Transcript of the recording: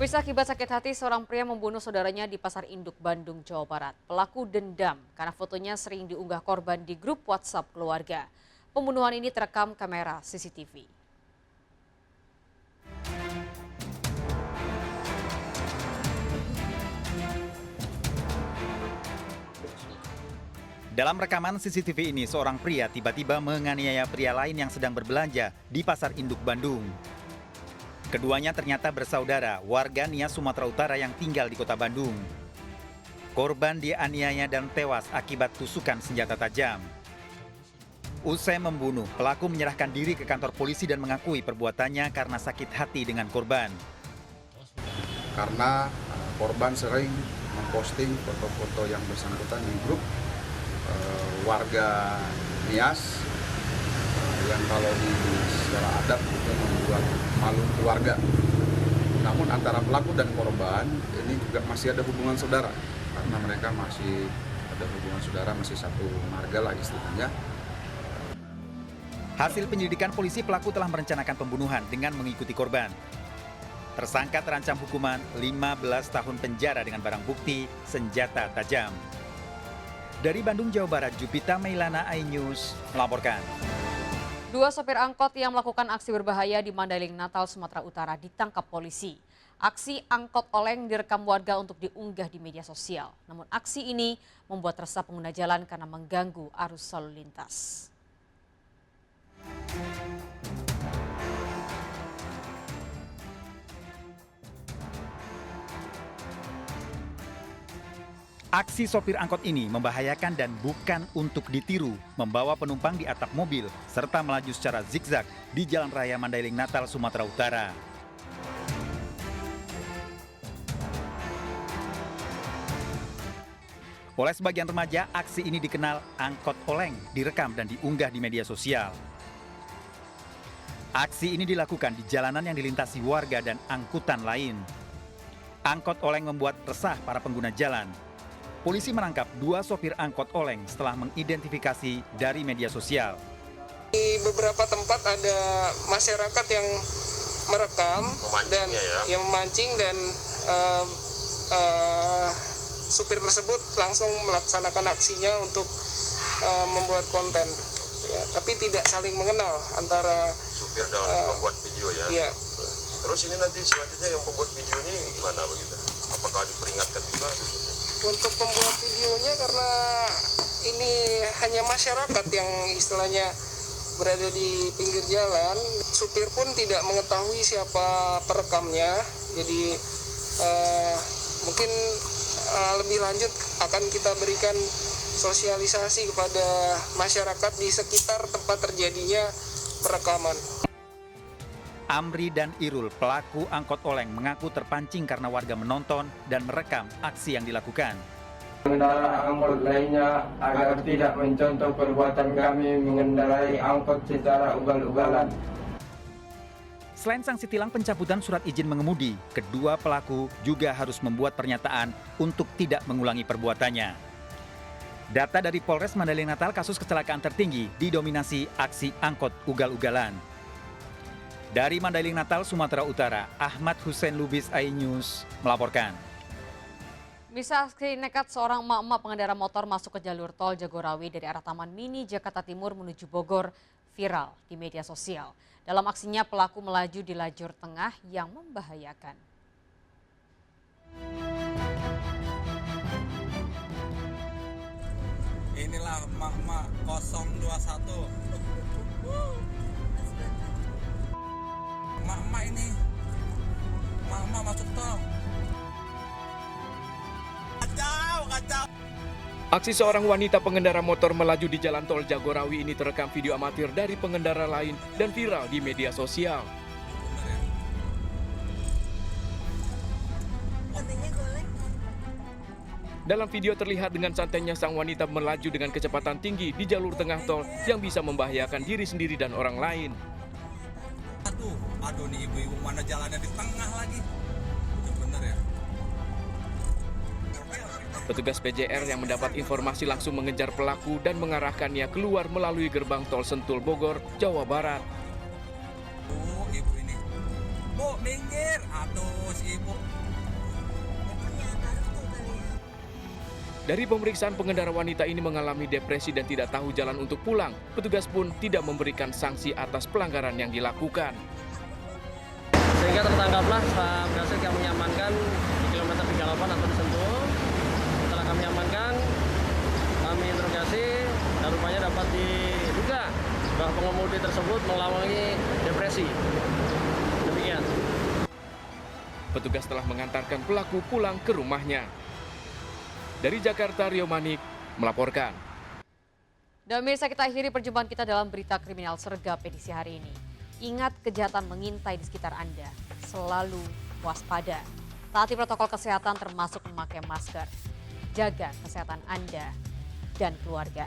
Pemirsa, akibat sakit hati, seorang pria membunuh saudaranya di Pasar Induk, Bandung, Jawa Barat. Pelaku dendam karena fotonya sering diunggah korban di grup WhatsApp keluarga. Pembunuhan ini terekam kamera CCTV. Dalam rekaman CCTV ini, seorang pria tiba-tiba menganiaya pria lain yang sedang berbelanja di Pasar Induk, Bandung. Keduanya ternyata bersaudara, warga Nias, Sumatera Utara yang tinggal di kota Bandung. Korban dianiaya dan tewas akibat tusukan senjata tajam. Usai membunuh, pelaku menyerahkan diri ke kantor polisi dan mengakui perbuatannya karena sakit hati dengan korban. Karena korban sering memposting foto-foto yang bersangkutan di grup warga Nias yang kalau di secara adat itu membuat malu keluarga. Namun antara pelaku dan korban ini juga masih ada hubungan saudara, karena mereka masih ada hubungan saudara, masih satu marga lah istilahnya. Hasil penyelidikan polisi, pelaku telah merencanakan pembunuhan dengan mengikuti korban. Tersangka terancam hukuman 15 tahun penjara dengan barang bukti senjata tajam. Dari Bandung, Jawa Barat, Jupita Mailana, iNews melaporkan. Dua sopir angkot yang melakukan aksi berbahaya di Mandailing, Natal, Sumatera Utara ditangkap polisi. Aksi angkot oleng direkam warga untuk diunggah di media sosial. Namun aksi ini membuat resah pengguna jalan karena mengganggu arus lalu lintas. Aksi sopir angkot ini membahayakan dan bukan untuk ditiru, membawa penumpang di atap mobil serta melaju secara zigzag di Jalan Raya Mandailing, Natal, Sumatera Utara. Oleh sebagian remaja, aksi ini dikenal angkot oleng, direkam dan diunggah di media sosial. Aksi ini dilakukan di jalanan yang dilintasi warga dan angkutan lain. Angkot oleng membuat resah para pengguna jalan. Polisi menangkap dua sopir angkot oleng setelah mengidentifikasi dari media sosial. Di beberapa tempat ada masyarakat yang merekam dan yang memancing dan supir tersebut langsung melaksanakan aksinya untuk membuat konten. Ya, tapi tidak saling mengenal antara supir dan pembuat video ya. Iya. Terus ini nanti selanjutnya yang pembuat video ini gimana begitu? Apakah diperingatkan juga? Untuk pembuat videonya, karena ini hanya masyarakat yang istilahnya berada di pinggir jalan, supir pun tidak mengetahui siapa perekamnya. Jadi mungkin lebih lanjut akan kita berikan sosialisasi kepada masyarakat di sekitar tempat terjadinya perekaman. Amri dan Irul, pelaku angkot oleng, mengaku terpancing karena warga menonton dan merekam aksi yang dilakukan. Pengendara angkot lainnya agar tidak mencontoh perbuatan kami mengendarai angkot secara ugal-ugalan. Selain sanksi tilang pencabutan surat izin mengemudi, kedua pelaku juga harus membuat pernyataan untuk tidak mengulangi perbuatannya. Data dari Polres Mandailing, Natal, kasus kecelakaan tertinggi didominasi aksi angkot ugal-ugalan. Dari Mandailing, Natal, Sumatera Utara, Ahmad Hussein Lubis, iNews melaporkan. Bisa aksi nekat seorang emak-emak pengendara motor masuk ke jalur tol Jagorawi dari arah Taman Mini, Jakarta Timur menuju Bogor viral di media sosial. Dalam aksinya, pelaku melaju di lajur tengah yang membahayakan. Inilah emak-emak 021. Emak-emak ini, emak-emak masuk tol. Kacau. Aksi seorang wanita pengendara motor melaju di jalan tol Jagorawi ini terekam video amatir dari pengendara lain dan viral di media sosial. Dalam video terlihat dengan santainya sang wanita melaju dengan kecepatan tinggi di jalur tengah tol yang bisa membahayakan diri sendiri dan orang lain. Aduh nih ibu-ibu, mana jalannya di tengah lagi. Bener ya. Petugas PJR yang mendapat informasi langsung mengejar pelaku dan mengarahkannya keluar melalui gerbang tol Sentul Bogor, Jawa Barat. Ibu ini. Bu, minggir. Aduh, si ibu Dari pemeriksaan, pengendara wanita ini mengalami depresi dan tidak tahu jalan untuk pulang. Petugas pun tidak memberikan sanksi atas pelanggaran yang dilakukan. Sehingga tertangkaplah berhasil kami mengamankan di kilometer 38 atau di Sentul. Setelah kami amankan, kami interogasi dan rupanya dapat diduga bahwa pengemudi tersebut mengalami depresi. Demikian. Petugas telah mengantarkan pelaku pulang ke rumahnya. Dari Jakarta, Rio Manik melaporkan. Dan pemirsa, kita akhiri perjumpaan kita dalam berita kriminal sergap edisi hari ini. Ingat, kejahatan mengintai di sekitar Anda. Selalu waspada. Taati protokol kesehatan termasuk memakai masker. Jaga kesehatan Anda dan keluarga.